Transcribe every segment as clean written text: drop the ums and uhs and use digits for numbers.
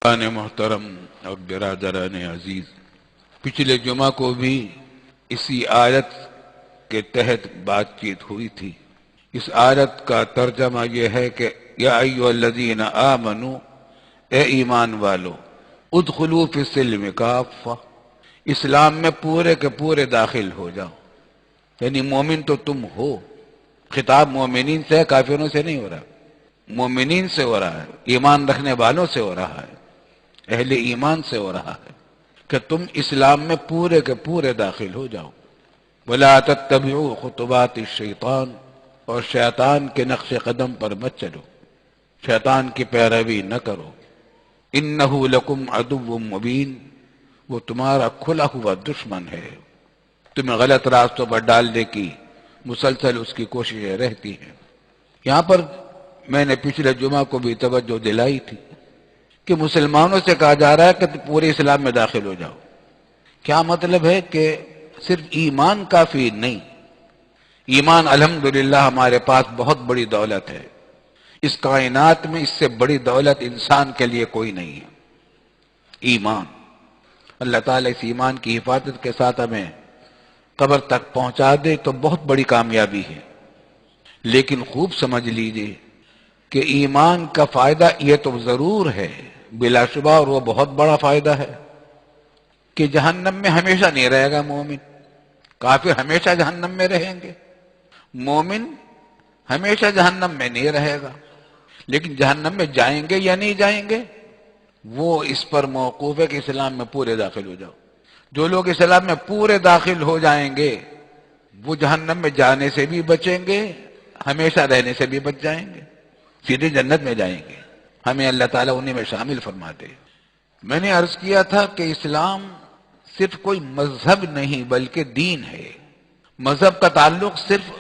محترم اور برادران عزیز، پچھلے جمعہ کو بھی اسی آیت کے تحت بات چیت ہوئی تھی۔ اس آیت کا ترجمہ یہ ہے کہ یا ایھا الذین آمنو، اے ایمان والو، ادخلوا فی السلم کافہ، اسلام میں پورے کے پورے داخل ہو جاؤ، یعنی مومن تو تم ہو۔ خطاب مومنین سے ہے، کافروں سے نہیں ہو رہا، مومنین سے ہو رہا ہے، ایمان رکھنے والوں سے ہو رہا ہے، اہل ایمان سے ہو رہا ہے کہ تم اسلام میں پورے کے پورے داخل ہو جاؤ۔ وَلَا تَتَّبِعُوا خُطُوَاتِ الشَّيْطَانِ، اور شیطان کے نقش قدم پر مت چلو، شیطان کی پیروی نہ کرو۔ إِنَّهُ لَكُمْ عَدُوٌّ مُّبِينٌ، وہ تمہارا کھلا ہوا دشمن ہے، تمہیں غلط راستوں پر ڈالنے کی مسلسل اس کی کوششیں رہتی ہیں۔ یہاں پر میں نے پچھلے جمعہ کو بھی توجہ دلائی تھی کہ مسلمانوں سے کہا جا رہا ہے کہ پورے اسلام میں داخل ہو جاؤ۔ کیا مطلب ہے؟ کہ صرف ایمان کافی نہیں، ایمان الحمدللہ ہمارے پاس بہت بڑی دولت ہے، اس کائنات میں اس سے بڑی دولت انسان کے لیے کوئی نہیں ہے۔ ایمان، اللہ تعالیٰ اس ایمان کی حفاظت کے ساتھ ہمیں قبر تک پہنچا دے تو بہت بڑی کامیابی ہے۔ لیکن خوب سمجھ لیجئے کہ ایمان کا فائدہ یہ تو ضرور ہے بلا شبہ، اور وہ بہت بڑا فائدہ ہے کہ جہنم میں ہمیشہ نہیں رہے گا مومن۔ کافر ہمیشہ جہنم میں رہیں گے، مومن ہمیشہ جہنم میں نہیں رہے گا۔ لیکن جہنم میں جائیں گے یا نہیں جائیں گے، وہ اس پر موقوف ہے کہ اسلام میں پورے داخل ہو جاؤ۔ جو لوگ اسلام میں پورے داخل ہو جائیں گے وہ جہنم میں جانے سے بھی بچیں گے، ہمیشہ رہنے سے بھی بچ جائیں گے، سیدھے جنت میں جائیں گے۔ ہمیں اللہ تعالیٰ انہیں میں شامل فرما دے۔ میں نے عرض کیا تھا کہ اسلام صرف کوئی مذہب نہیں بلکہ دین ہے۔ مذہب کا تعلق صرف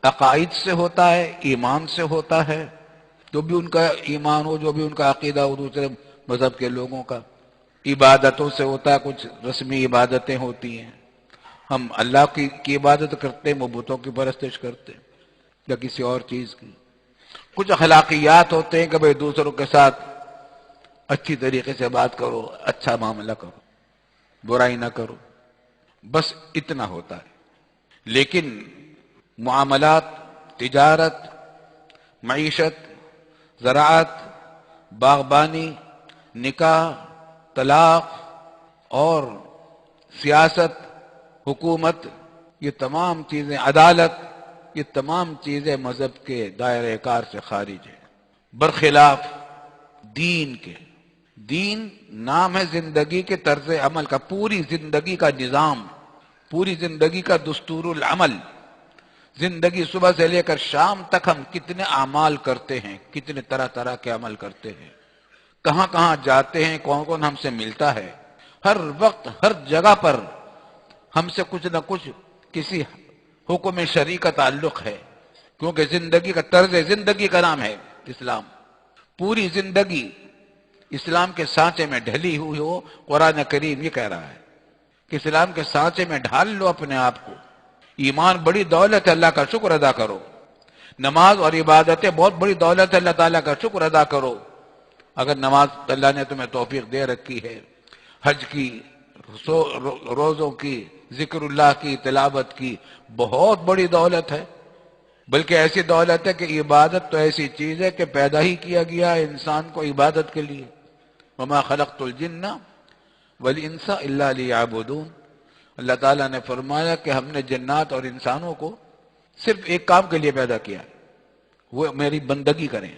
عقائد سے ہوتا ہے، ایمان سے ہوتا ہے، جو بھی ان کا ایمان ہو، جو بھی ان کا عقیدہ ہو دوسرے مذہب کے لوگوں کا۔ عبادتوں سے ہوتا ہے، کچھ رسمی عبادتیں ہوتی ہیں، ہم اللہ کی عبادت کرتے ہیں، وہ بتوں کی پرستش کرتے ہیں یا کسی اور چیز کی۔ کچھ اخلاقیات ہوتے ہیں کہ بھئی دوسروں کے ساتھ اچھی طریقے سے بات کرو، اچھا معاملہ کرو، برائی نہ کرو، بس اتنا ہوتا ہے۔ لیکن معاملات، تجارت، معیشت، زراعت، باغبانی، نکاح، طلاق اور سیاست، حکومت، یہ تمام چیزیں، عدالت، یہ تمام چیزیں مذہب کے دائرہ کار سے خارج ہیں، برخلاف دین کے۔ دین نام ہے زندگی کے طرز عمل کا، پوری زندگی کا نظام، پوری زندگی کا دستور العمل۔ زندگی صبح سے لے کر شام تک ہم کتنے اعمال کرتے ہیں، کتنے طرح طرح کے عمل کرتے ہیں، کہاں کہاں جاتے ہیں، کون کون ہم سے ملتا ہے، ہر وقت ہر جگہ پر ہم سے کچھ نہ کچھ کسی حکم شرعی کا تعلق ہے، کیونکہ زندگی کا طرز زندگی کا نام ہے اسلام۔ پوری زندگی اسلام کے سانچے میں ڈھلی ہوئی ہو۔ قرآن کریم یہ کہہ رہا ہے کہ اسلام کے سانچے میں ڈھال لو اپنے آپ کو۔ ایمان بڑی دولت ہے، اللہ کا شکر ادا کرو۔ نماز اور عبادتیں بہت بڑی دولت ہے، اللہ تعالیٰ کا شکر ادا کرو۔ اگر نماز اللہ نے تمہیں توفیق دے رکھی ہے، حج کی، روزوں کی، ذکر اللہ کی، تلاوت کی، بہت بڑی دولت ہے۔ بلکہ ایسی دولت ہے کہ عبادت تو ایسی چیز ہے کہ پیدا ہی کیا گیا ہے انسان کو عبادت کے لیے۔ وَمَا خَلَقْتُ الْجِنَّ وَالْإِنسَ إِلَّا لِيَعْبُدُونَ۔ اللہ تعالیٰ نے فرمایا کہ ہم نے جنات اور انسانوں کو صرف ایک کام کے لیے پیدا کیا، وہ میری بندگی کریں،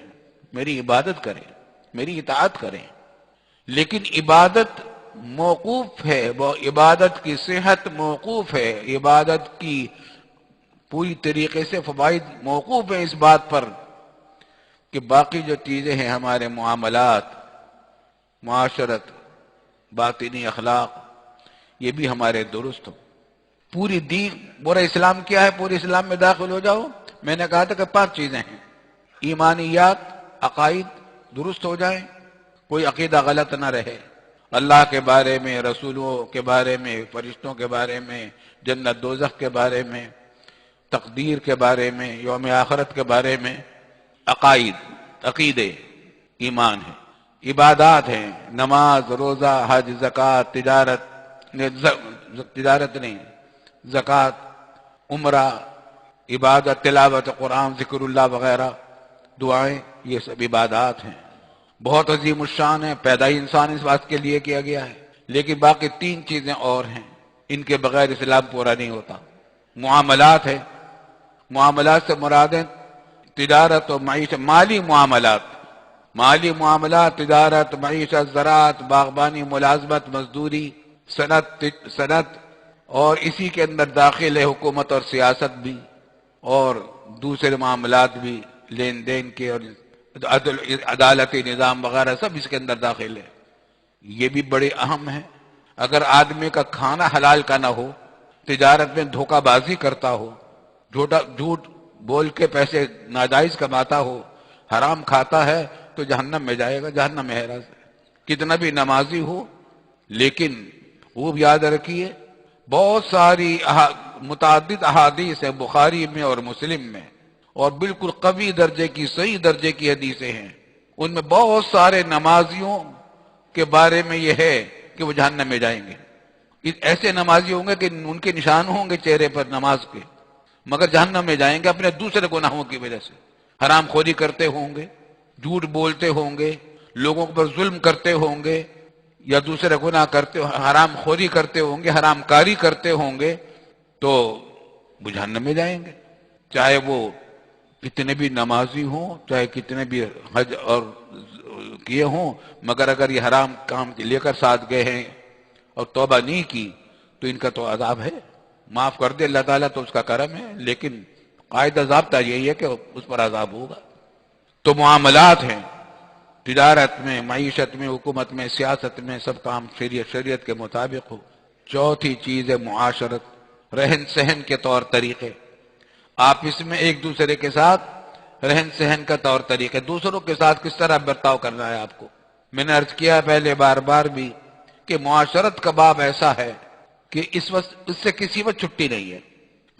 میری عبادت کریں، میری اطاعت کریں۔ لیکن عبادت موقوف ہے، وہ عبادت کی صحت موقوف ہے، عبادت کی پوری طریقے سے فوائد موقوف ہیں اس بات پر کہ باقی جو چیزیں ہیں، ہمارے معاملات، معاشرت، باطنی اخلاق، یہ بھی ہمارے درست ہو۔ پوری دین، پورا اسلام کیا ہے؟ پورے اسلام میں داخل ہو جاؤ۔ میں نے کہا تھا کہ 5 چیزیں ہیں۔ ایمانیات، عقائد درست ہو جائیں، کوئی عقیدہ غلط نہ رہے، اللہ کے بارے میں، رسولوں کے بارے میں، فرشتوں کے بارے میں، جنت دوزخ کے بارے میں، تقدیر کے بارے میں، یوم آخرت کے بارے میں۔ عقائد، عقیدے، ایمان ہے۔ عبادات ہیں، نماز، روزہ، حج، زکوٰۃ، تجارت نہیں، زکوٰۃ، عمرہ، عبادت، تلاوت قرآن، ذکر اللہ وغیرہ، دعائیں، یہ سب عبادات ہیں، بہت عظیم الشان ہے، پیدا ہی انسان اس بات کے لیے کیا گیا ہے۔ لیکن باقی تین چیزیں اور ہیں، ان کے بغیر اسلام پورا نہیں ہوتا۔ معاملات ہے، معاملات سے مرادیں تجارت و معیشت، مالی معاملات، مالی معاملات، تجارت، معیشت، زراعت، باغبانی، ملازمت، مزدوری، صنعت، اور اسی کے اندر داخل ہے حکومت اور سیاست بھی، اور دوسرے معاملات بھی، لین دین کے، اور عدالتی نظام وغیرہ سب اس کے اندر داخل ہے۔ یہ بھی بڑے اہم ہیں۔ اگر آدمی کا کھانا حلال کا نہ ہو، تجارت میں دھوکہ بازی کرتا ہو، جھوٹ بول کے پیسے ناجائز کماتا ہو، حرام کھاتا ہے، تو جہنم میں جائے گا، جہنم میں ہے راستہ۔ کتنا بھی نمازی ہو، لیکن وہ بھی یاد رکھیے بہت ساری متعدد احادیث ہیں بخاری میں اور مسلم میں، اور بالکل قوی درجے کی، صحیح درجے کی حدیثیں ہیں، ان میں بہت سارے نمازیوں کے بارے میں یہ ہے کہ وہ جہنم میں جائیں گے۔ ایسے نمازی ہوں گے کہ ان کے نشان ہوں گے چہرے پر نماز کے، مگر جہنم میں جائیں گے اپنے دوسرے گناہوں کی وجہ سے، حرام خوری کرتے ہوں گے، جھوٹ بولتے ہوں گے، لوگوں پر ظلم کرتے ہوں گے، یا دوسرے گناہ کرتے، حرام خوری کرتے ہوں گے، حرام کاری کرتے ہوں گے، تو وہ جہنم میں جائیں گے، چاہے وہ کتنے بھی نمازی ہوں، چاہے کتنے بھی حج اور کیے ہوں، مگر اگر یہ حرام کام لے کر ساتھ گئے ہیں اور توبہ نہیں کی تو ان کا تو عذاب ہے۔ معاف کر دے اللہ تعالیٰ تو اس کا کرم ہے، لیکن قاعدہ ضابطہ یہی ہے کہ اس پر عذاب ہوگا۔ تو معاملات ہیں، تجارت میں، معیشت میں، حکومت میں، سیاست میں، سب کام شریعت کے مطابق ہو۔ چوتھی چیز ہے معاشرت، رہن سہن کے طور طریقے، آپ اس میں ایک دوسرے کے ساتھ رہن سہن کا طور طریقے، دوسروں کے ساتھ کس طرح برتاؤ کرنا ہے آپ کو۔ میں نے عرض کیا پہلے بار بار بھی کہ معاشرت کا باب ایسا ہے کہ اس سے کسی وقت چھٹی نہیں ہے،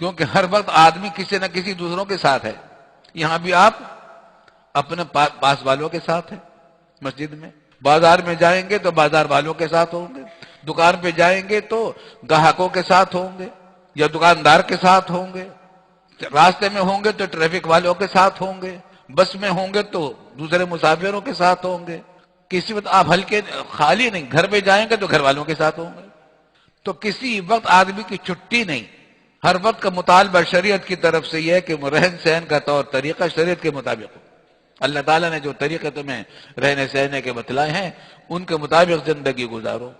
کیونکہ ہر وقت آدمی کسی نہ کسی دوسروں کے ساتھ ہے۔ یہاں بھی آپ اپنے پاس والوں کے ساتھ ہیں، مسجد میں، بازار میں جائیں گے تو بازار والوں کے ساتھ ہوں گے، دکان پہ جائیں گے تو گاہکوں کے ساتھ ہوں گے یا دکاندار کے ساتھ ہوں گے، راستے میں ہوں گے تو ٹریفک والوں کے ساتھ ہوں گے، بس میں ہوں گے تو دوسرے مسافروں کے ساتھ ہوں گے۔ کسی وقت آپ ہلکے خالی نہیں، گھر پہ جائیں گے تو گھر والوں کے ساتھ ہوں گے۔ تو کسی وقت آدمی کی چھٹی نہیں، ہر وقت کا مطالبہ شریعت کی طرف سے یہ ہے کہ رہن سہن کا طور طریقہ شریعت کے مطابق ہو۔ اللہ تعالیٰ نے جو طریقے تمہیں رہنے سہنے کے بتلائے ہیں ان کے مطابق زندگی گزارو،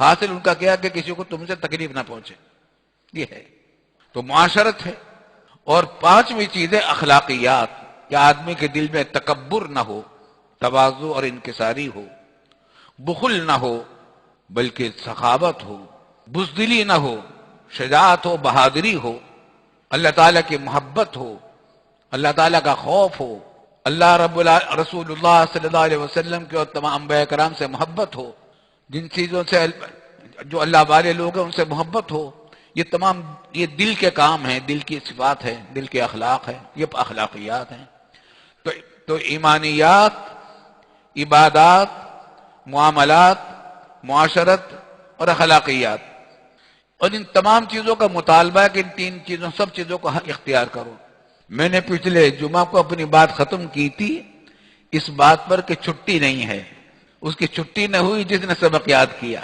حاصل ان کا کیا کہ کسی کو تم سے تکلیف نہ پہنچے، یہ ہے۔ تو معاشرت ہے۔ اور پانچویں چیز ہے اخلاقیات، کہ آدمی کے دل میں تکبر نہ ہو، تواضع اور انکساری ہو، بخل نہ ہو بلکہ سخاوت ہو، بزدلی نہ ہو، شجاعت ہو، بہادری ہو، اللہ تعالیٰ کی محبت ہو، اللہ تعالیٰ کا خوف ہو، اللہ رسول اللہ صلی اللہ علیہ وسلم کے اور تمام انبیاء کرام سے محبت ہو، جن چیزوں سے جو اللہ والے لوگ ہیں ان سے محبت ہو، یہ تمام یہ دل کے کام ہیں، دل کی صفات ہے، دل کے اخلاق ہیں، یہ اخلاقیات ہیں۔ تو ایمانیات، عبادات، معاملات، معاشرت اور اخلاقیات، اور ان تمام چیزوں کا مطالبہ ہے کہ ان تین چیزوں سب چیزوں کو اختیار کرو۔ میں نے پچھلے جمعہ کو اپنی بات ختم کی تھی اس بات پر کہ چھٹی نہیں ہے، اس کی چھٹی نہ ہوئی جس نے سبق یاد کیا۔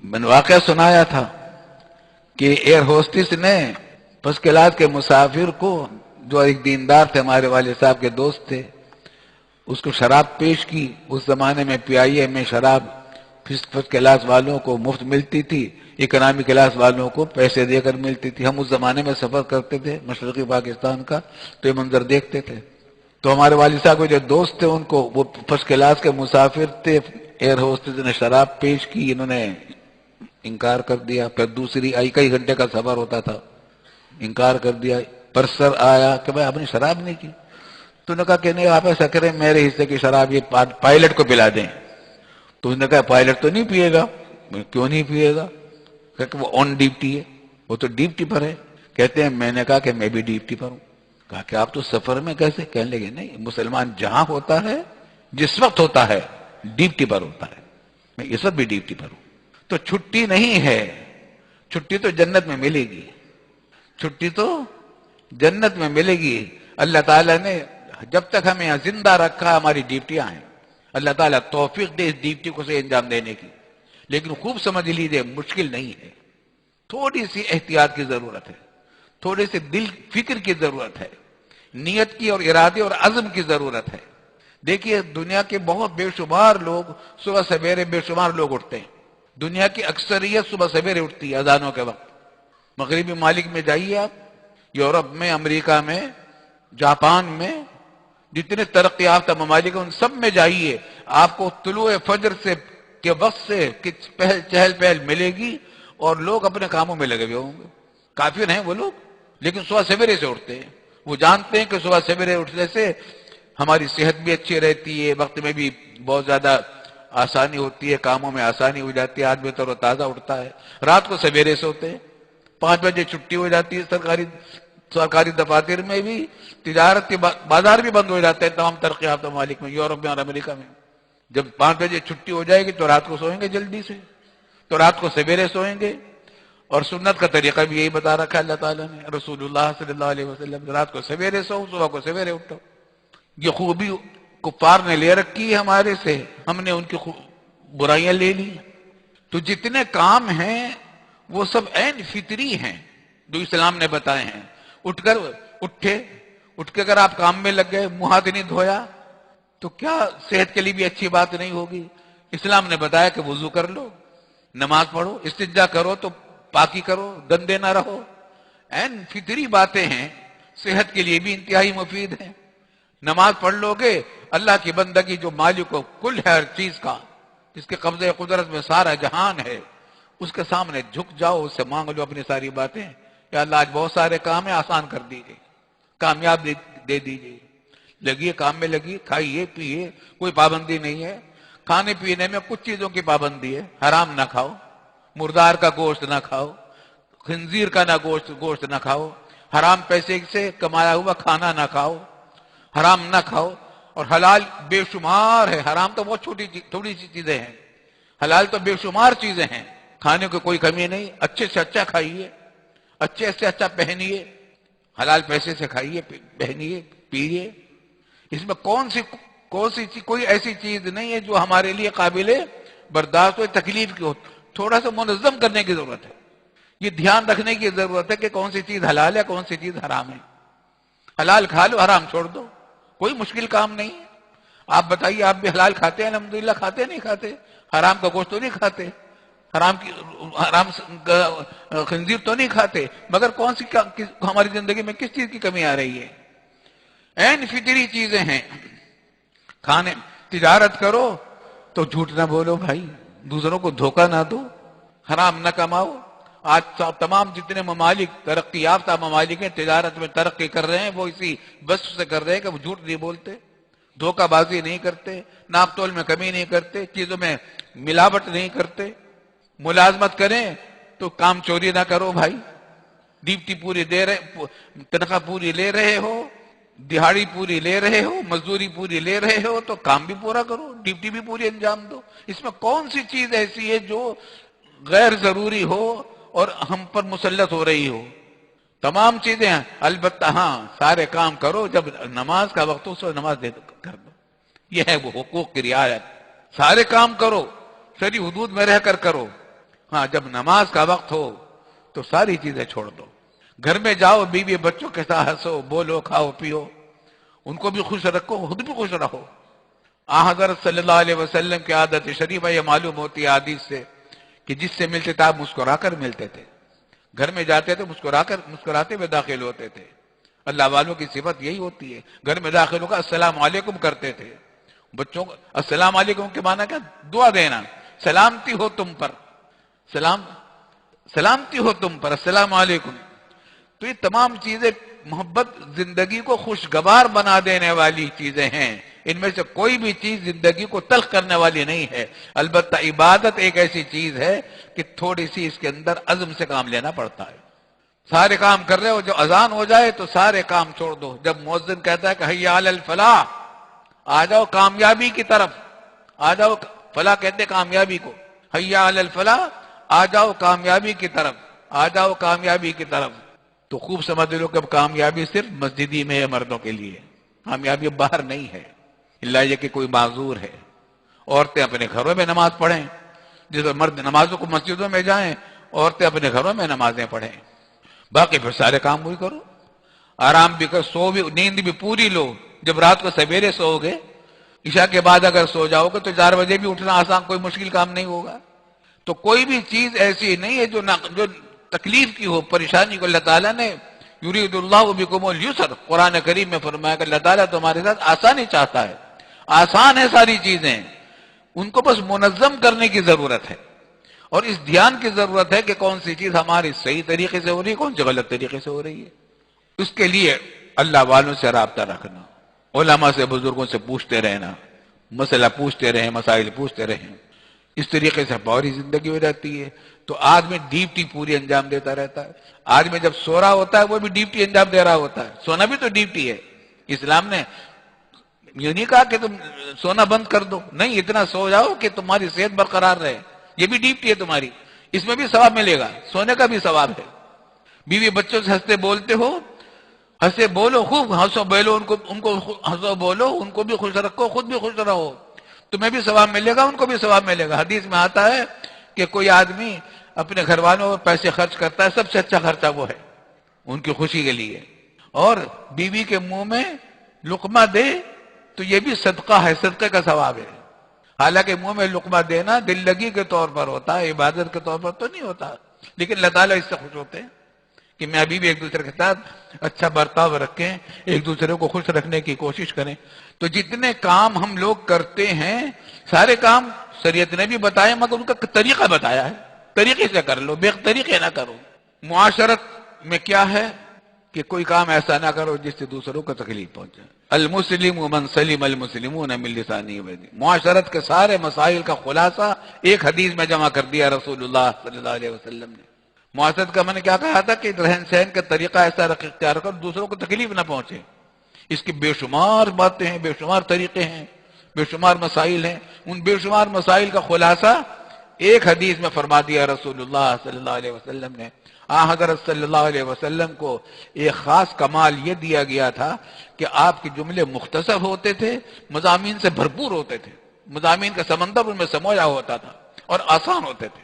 میں نے واقعہ سنایا تھا کہ ایئر ہوسٹس نے فرسٹ کلاس کے مسافر کو، جو ایک دیندار تھے، ہمارے والد صاحب کے دوست تھے، اس کو شراب پیش کی۔ اس زمانے میں پی آئی اے میں شراب فرسٹ کلاس والوں کو مفت ملتی تھی، اکنامی کلاس والوں کو پیسے دے کر ملتی تھی۔ ہم اس زمانے میں سفر کرتے تھے مشرقی پاکستان کا تو یہ منظر دیکھتے تھے۔ تو ہمارے والد صاحب کے جو دوست تھے ان کو، وہ فرسٹ کلاس کے مسافر تھے، ایئر ہوسٹس نے شراب پیش کی، انہوں نے انکار کر دیا۔ پھر دوسری آئی، کئی گھنٹے کا سفر ہوتا تھا، انکار کر دیا۔ پرسر آیا کہ بھائی آپ نے شراب نہیں کی؟ تو انہوں نے کہا کہ نہیں، آپ ایسا کریں میرے حصے کی شراب یہ پائلٹ کو پلا دیں۔ تو انہوں نے کہا پائلٹ تو نہیں پیے گا۔ کیوں نہیں پیے گا؟ کہ وہ آن ڈیوٹی ہے، وہ تو ڈیوٹی پر ہے۔ کہتے ہیں میں نے کہا کہ میں بھی ڈیوٹی پر ہوں۔ کہا کہ آپ تو سفر میں کیسے؟ کہنے لگے نہیں، مسلمان جہاں ہوتا ہے، جس وقت ہوتا ہے، ڈیوٹی پر ہوتا ہے، میں اس وقت بھی ڈیوٹی پر ہوں۔ تو چھٹی نہیں ہے، چھٹی تو جنت میں ملے گی، چھٹی تو جنت میں ملے گی۔ اللہ تعالیٰ نے جب تک ہمیں یہاں زندہ رکھا ہماری ڈیوٹیاں ہیں، اللہ تعالیٰ توفیق دے اس ڈیوٹی کو سے انجام دینے کی، لیکن خوب سمجھ لیجیے مشکل نہیں ہے، تھوڑی سی احتیاط کی ضرورت ہے، تھوڑے سے دل فکر کی ضرورت ہے، نیت کی اور ارادے اور عزم کی ضرورت ہے۔ دیکھیے دنیا کے بہت بے شمار لوگ صبح سویرے بے شمار لوگ اٹھتے ہیں، دنیا کی اکثریت صبح سویرے اٹھتی ہے اذانوں کے وقت۔ مغربی ممالک میں جائیے آپ، یورپ میں، امریکہ میں، جاپان میں، جتنے ترقی یافتہ ممالک ہیں ان سب میں جائیے، آپ کو طلوع فجر سے کے وقت سے چہل پہل ملے گی اور لوگ اپنے کاموں میں لگے ہوئے ہوں گے۔ کافر ہیں وہ لوگ، لیکن صبح سویرے سے اٹھتے ہیں، وہ جانتے ہیں کہ صبح سویرے اٹھنے سے ہماری صحت بھی اچھی رہتی ہے، وقت میں بھی بہت زیادہ آسانی ہوتی ہے، کاموں میں آسانی ہو جاتی ہے، آدمی تر و تازہ اٹھتا ہے۔ رات کو سویرے سوتے ہیں، 5 بجے چھٹی ہو جاتی ہے، سرکاری دفاتر میں بھی، تجارت کے بازار بھی بند ہو جاتے ہیں تمام ترقی یافتہ ممالک میں، یورپ میں اور امریکہ میں۔ جب 5 بجے چھٹی ہو جائے گی تو رات کو سوئیں گے جلدی سے، تو رات کو سویرے سوئیں گے۔ اور سنت کا طریقہ بھی یہی بتا رکھا ہے اللہ تعالیٰ نے، رسول اللہ صلی اللہ علیہ وسلم، رات کو سویرے سو، صبح کو سویرے اٹھو۔ یہ خوبی کفار نے لے رکھی ہے ہمارے سے، ہم نے ان کی برائیاں لے لی۔ تو جتنے کام ہیں وہ سب عین فطری ہیں جو اسلام نے بتائے ہیں۔ اٹھ کے اگر آپ کام میں لگ گئے، منہ ہاتھ نہیں دھویا تو کیا صحت کے لیے بھی اچھی بات نہیں ہوگی؟ اسلام نے بتایا کہ وضو کر لو، نماز پڑھو، استنجا کرو تو پاکی کرو، گندے نہ رہو۔ عین فطری باتیں ہیں، صحت کے لیے بھی انتہائی مفید ہیں۔ نماز پڑھ لو گے، اللہ کی بندگی جو مالک و کل ہے ہر چیز کا، جس کے قبضے قدرت میں سارا جہان ہے، اس کے سامنے جھک جاؤ، اس سے مانگ لو اپنی ساری باتیں، یا اللہ آج بہت سارے کام ہیں، آسان کر دیجئے، کامیاب دے دیجئے۔ لگیے کام میں، لگیے، کھائیے پیئے، کوئی پابندی نہیں ہے۔ کھانے پینے میں کچھ چیزوں کی پابندی ہے، حرام نہ کھاؤ، مردار کا گوشت نہ کھاؤ، خنزیر کا نہ گوشت نہ کھاؤ، حرام پیسے سے کمایا ہوا کھانا نہ کھاؤ، حرام نہ کھاؤ۔ اور حلال بے شمار ہے، حرام تو بہت تھوڑی سی چیزیں ہیں، حلال تو بے شمار چیزیں ہیں، کھانے کو کوئی کمی نہیں۔ اچھے سے اچھا کھائیے، اچھے سے اچھا پہنیے، حلال پیسے سے کھائیے، پہنیے، پیئیے۔ اس میں کوئی ایسی چیز نہیں ہے جو ہمارے لیے قابل برداشت ہو، تکلیف کی ہو۔ تھوڑا سا منظم کرنے کی ضرورت ہے، یہ دھیان رکھنے کی ضرورت ہے کہ کون سی چیز حلال ہے، کون سی چیز حرام ہے۔ حلال کھا لو، حرام چھوڑ دو، کوئی مشکل کام نہیں ہے۔ آپ بتائیے، آپ بھی حلال کھاتے ہیں الحمدللہ؟ کھاتے نہیں کھاتے؟ حرام کا گوشت تو نہیں کھاتے، حرام خنزیر تو نہیں کھاتے، مگر ہماری زندگی میں کس چیز کی کمی آ رہی ہے؟ عین فطری چیزیں ہیں۔ کھانے، تجارت کرو تو جھوٹ نہ بولو بھائی، دوسروں کو دھوکہ نہ دو، حرام نہ کماؤ۔ آج تمام جتنے ممالک ترقی یافتہ ممالک ہیں، تجارت میں ترقی کر رہے ہیں، وہ اسی وصف سے کر رہے ہیں کہ وہ جھوٹ نہیں بولتے، دھوکہ بازی نہیں کرتے، ناپ تول میں کمی نہیں کرتے، چیزوں میں ملاوٹ نہیں کرتے۔ ملازمت کریں تو کام چوری نہ کرو بھائی، ڈیوٹی پوری تنخواہ پوری لے رہے ہو، دہاڑی پوری لے رہے ہو، مزدوری پوری لے رہے ہو تو کام بھی پورا کرو، ڈیوٹی بھی پوری انجام دو۔ اس میں کون سی چیز ایسی ہے جو غیر ضروری ہو اور ہم پر مسلط ہو رہی ہو؟ تمام چیزیں ہیں، البتہ ہاں سارے کام کرو، جب نماز کا وقت ہو تو نماز کر دو، یہ ہے وہ حقوق کی رعایت۔ سارے کام کرو، شرعی حدود میں رہ کر کرو، ہاں جب نماز کا وقت ہو تو ساری چیزیں چھوڑ دو۔ گھر میں جاؤ، بیوی بچوں کے ساتھ ہنسو، بولو، کھاؤ پیو، ان کو بھی خوش رکھو، خود بھی خوش رہو۔ حضرت صلی اللہ علیہ وسلم کی عادت شریفہ یہ معلوم ہوتی ہے حدیث سے کہ جس سے ملتے تھے آپ مسکرا کر ملتے تھے، گھر میں جاتے تھے مسکراتے ہوئے داخل ہوتے تھے۔ اللہ والوں کی صفت یہی ہوتی ہے، گھر میں داخل ہو کر السلام علیکم کرتے تھے۔ بچوں کو السلام علیکم کے معنی کیا؟ دعا دینا، سلامتی ہو تم پر، سلامتی ہو تم پر، السلام علیکم۔ تو یہ تمام چیزیں محبت زندگی کو خوشگوار بنا دینے والی چیزیں ہیں، ان میں سے کوئی بھی چیز زندگی کو تلخ کرنے والی نہیں ہے۔ البتہ عبادت ایک ایسی چیز ہے کہ تھوڑی سی اس کے اندر عزم سے کام لینا پڑتا ہے۔ سارے کام کر رہے ہو، جو اذان ہو جائے تو سارے کام چھوڑ دو۔ جب مؤذن کہتا ہے کہ حی علی الفلاح، آ جاؤ کامیابی کی طرف، آ جاؤ، فلاح کہتے کامیابی کو، حیا علی الفلاح، آ جاؤ کامیابی کی طرف، آ جاؤ کامیابی کی طرف۔ تو خوب سمجھ لو کہ اب کامیابی صرف مسجدی میں ہے، مردوں کے لیے، کامیابی اب باہر نہیں ہے، اللہ یہ کہ کوئی معذور ہے۔ عورتیں اپنے گھروں میں نماز پڑھیں، جس پر مرد نمازوں کو مسجدوں میں جائیں، عورتیں اپنے گھروں میں نمازیں پڑھیں، باقی پھر سارے کام وہی کرو، آرام بھی کر، سو بھی، نیند بھی پوری لو۔ جب رات کو سویرے سو گے، عشاء کے بعد اگر سو جاؤ گے تو 4 بجے بھی اٹھنا آسان، کوئی مشکل کام نہیں ہوگا۔ تو کوئی بھی چیز ایسی نہیں ہے جو تکلیف کی ہو، پریشانی کو۔ اللہ تعالیٰ نے یرید اللہ بکم الیسر، قرآن کریم میں فرمایا کہ اللہ تعالیٰ تمہارے ساتھ آسانی چاہتا ہے، آسان ہے ساری چیزیں، ان کو بس منظم کرنے کی ضرورت ہے، اور اس دھیان کی ضرورت ہے کہ کون سی چیز ہماری صحیح طریقے سے ہو رہی ہے، کون سی غلط طریقے سے ہو رہی ہے۔ اس کے لیے اللہ والوں سے رابطہ رکھنا، علماء سے، بزرگوں سے پوچھتے رہنا، مسئلہ پوچھتے رہیں، مسائل پوچھتے رہیں، اس طریقے سے فوری زندگی ہو جاتی ہے۔ تو آدمی ڈیوٹی پوری انجام دیتا رہتا ہے۔ آدمی جب سو رہا ہوتا ہے وہ بھی ڈیوٹی انجام دے رہا ہوتا ہے، سونا بھی تو ڈیوٹی ہے۔ اسلام نے یہ نہیں کہا کہ تم سونا بند کر دو، نہیں، اتنا سو جاؤ کہ تمہاری صحت برقرار رہے، یہ بھی ڈیوٹی ہے تمہاری، اس میں بھی ثواب ملے گا، سونے کا بھی ثواب ہے۔ بیوی بچوں سے ہنستے بولتے ہو، ہنسے بولو، خوب ہنسو بولو، ان کو ہنسو بولو، ان کو بھی خوش رکھو، خود بھی خوش رہو، تمہیں بھی ثواب ملے گا، ان کو بھی ثواب ملے گا۔ حدیث میں آتا ہے کہ کوئی آدمی اپنے گھر والوں پر پیسے خرچ کرتا ہے، سب سے اچھا خرچہ وہ ہے ان کی خوشی کے لیے، اور بیوی کے منہ میں لقمہ دے تو یہ بھی صدقہ ہے، صدقے کا ثواب ہے۔ حالانکہ منہ میں لقمہ دینا دل لگی کے طور پر ہوتا ہے، عبادت کے طور پر تو نہیں ہوتا، لیکن اللہ تعالیٰ اس سے خوش ہوتے ہیں کہ میں ابھی بھی ایک دوسرے کے ساتھ اچھا برتاؤ رکھیں، ایک دوسرے کو خوش رکھنے کی کوشش کریں۔ تو جتنے کام ہم لوگ کرتے ہیں، سارے کام شریعت نے بھی بتایا، مگر ان کا طریقہ بتایا ہے، طریقے سے کر لو، بے طریقے نہ کرو۔ معاشرت میں کیا ہے کہ کوئی کام ایسا نہ کرو جس سے دوسروں کو تکلیف پہنچے۔ المسلم من سلم المسلمون من لسانه ویدیہ، معاشرت کے سارے مسائل کا خلاصہ ایک حدیث میں جمع کر دیا رسول اللہ صلی اللہ علیہ وسلم نے۔ معاشرت کا میں نے کیا کہا تھا کہ رہن سہن کا طریقہ ایسا اختیار کر دوسروں کو تکلیف نہ پہنچے۔ اس کی بے شمار باتیں ہیں، بے شمار طریقے ہیں، بے شمار مسائل ہیں۔ ان بے شمار مسائل کا خلاصہ ایک حدیث میں فرما دیا رسول اللہ صلی اللہ علیہ وسلم نے۔ حضرت صلی اللہ علیہ وسلم کو ایک خاص کمال یہ دیا گیا تھا کہ آپ کے جملے مختصر ہوتے تھے، مضامین سے بھرپور ہوتے تھے، مضامین کا سمندر ان میں سمویا ہوتا تھا اور آسان ہوتے تھے۔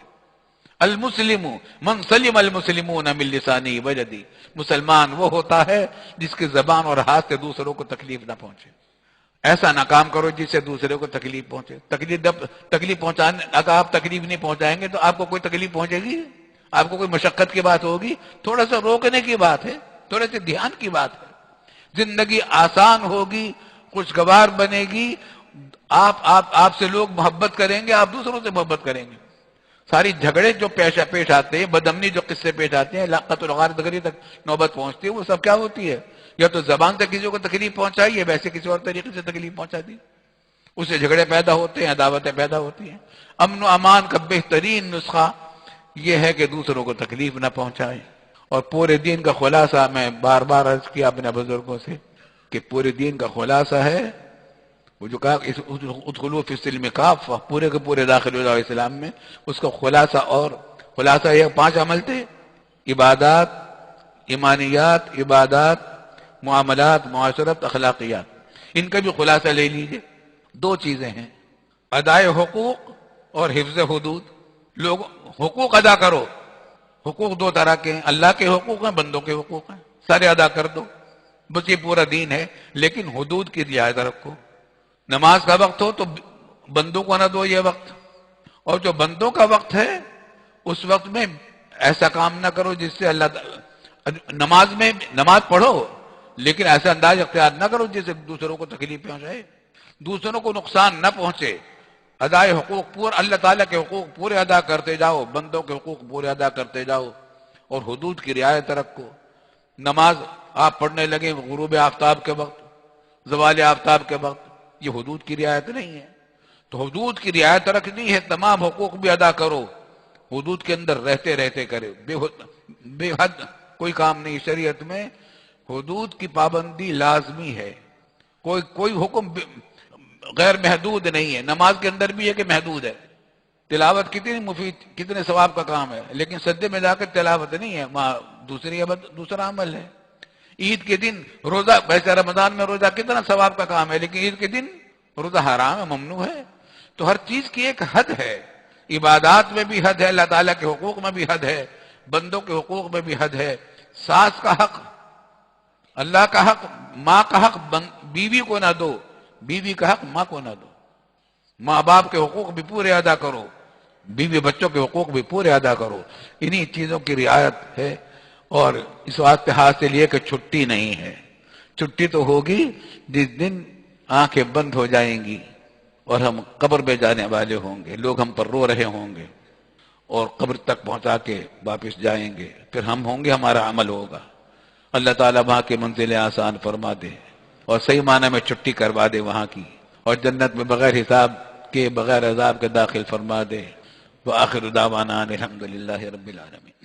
المسلم من سلم المسلمون من لسانه ویدیہ، مسلمان وہ ہوتا ہے جس کی زبان اور ہاتھ سے دوسروں کو تکلیف نہ پہنچے۔ ایسا نہ کام کرو جس سے دوسرے کو تکلیف پہنچے۔ تکلیف پہنچانے، اگر آپ تکلیف نہیں پہنچائیں گے تو آپ کو کوئی تکلیف پہنچے گی؟ آپ کو کوئی مشقت کی بات ہوگی؟ تھوڑا سا روکنے کی بات ہے، تھوڑے سے دھیان کی بات ہے۔ زندگی آسان ہوگی، خوشگوار بنے گی، آپ سے لوگ محبت کریں گے، آپ دوسروں سے محبت کریں گے۔ ساری جھگڑے جو پیش آتے ہیں، بدامنی جو قصے پیش آتے ہیں، قتل و غارت تک نوبت پہنچتی ہے، وہ سب کیا ہوتی ہے؟ یا تو زبان سے کسی کو تکلیف پہنچائی ہے، ویسے کسی اور طریقے سے تکلیف پہنچا دی، اس سے جھگڑے پیدا ہوتے ہیں، عداوتیں پیدا ہوتی ہیں۔ امن و امان کا بہترین نسخہ یہ ہے کہ دوسروں کو تکلیف نہ پہنچائے۔ اور پورے دین کا خلاصہ میں بار بار عرض کیا اپنے بزرگوں سے کہ پورے دین کا خلاصہ ہے وہ جو کہا ادخلوا فی السلم کافہ، پورے کے پورے داخل ہو جاؤ اسلام میں، اس کا خلاصہ، اور خلاصہ یہ 5 عمل تھے: عبادات، ایمانیات، عبادات، معاملات، معاشرت، اخلاقیات۔ ان کا بھی خلاصہ لے لیجئے۔ 2 چیزیں ہیں، ادائے حقوق اور حفظ حدود۔ لوگ حقوق ادا کرو۔ حقوق 2 طرح کے ہیں، اللہ کے حقوق ہیں، بندوں کے حقوق ہیں، سارے ادا کر دو، بس یہ پورا دین ہے۔ لیکن حدود کی رعایت رکھو۔ نماز کا وقت ہو تو بندوں کو نہ دو یہ وقت، اور جو بندوں کا وقت ہے اس وقت میں ایسا کام نہ کرو جس سے اللہ نماز پڑھو، لیکن ایسا انداز اختیار نہ کرو جس سے دوسروں کو تکلیف پہنچائے، دوسروں کو نقصان نہ پہنچے۔ ادائے حقوق پورا، اللہ تعالیٰ کے حقوق پورے ادا کرتے جاؤ، بندوں کے حقوق پورے ادا کرتے جاؤ، اور حدود کی رعایت رکھو۔ نماز آپ پڑھنے لگے غروب آفتاب کے وقت، زوال آفتاب کے وقت، یہ حدود کی رعایت نہیں ہے۔ تو حدود کی رعایت رکھنی ہے، تمام حقوق بھی ادا کرو، حدود کے اندر رہتے رہتے کرے، بے حد کوئی کام نہیں۔ شریعت میں حدود کی پابندی لازمی ہے۔ کوئی حکم غیر محدود نہیں ہے. نماز کے اندر بھی ہے کہ محدود ہے. تلاوت کتنی مفید، کتنے ثواب کا کام ہے، لیکن سجدے میں جا کر تلاوت نہیں ہے، دوسرا عمل ہے. عید کے دن روزہ، ویسے رمضان میں روزہ کتنا ثواب کا کام ہے، لیکن عید کے دن روزہ حرام ہے، ممنوع ہے. تو ہر چیز کی ایک حد ہے. عبادات میں بھی حد ہے، اللہ تعالیٰ کے حقوق میں بھی حد ہے، بندوں کے حقوق میں بھی حد ہے. ساس کا حق، اللہ کا حق، ماں کا حق بیوی کو نہ دو، بیوی کا حق ماں کو نہ دو. ماں باپ کے حقوق بھی پورے ادا کرو، بیوی بچوں کے حقوق بھی پورے ادا کرو. انہی چیزوں کی رعایت ہے. اور اس واسطے حاصل یہ کہ چھٹی نہیں ہے. چھٹی تو ہوگی جس دن آنکھیں بند ہو جائیں گی اور ہم قبر میں جانے والے ہوں گے، لوگ ہم پر رو رہے ہوں گے اور قبر تک پہنچا کے واپس جائیں گے، پھر ہم ہوں گے، ہمارا عمل ہوگا. اللہ تعالیٰ وہاں کے منزلیں آسان فرما دے اور صحیح معنی میں چھٹی کروا دے وہاں کی، اور جنت میں بغیر حساب کے، بغیر عذاب کے داخل فرما دے. وآخر دعوانا الحمدللہ رب العالمین.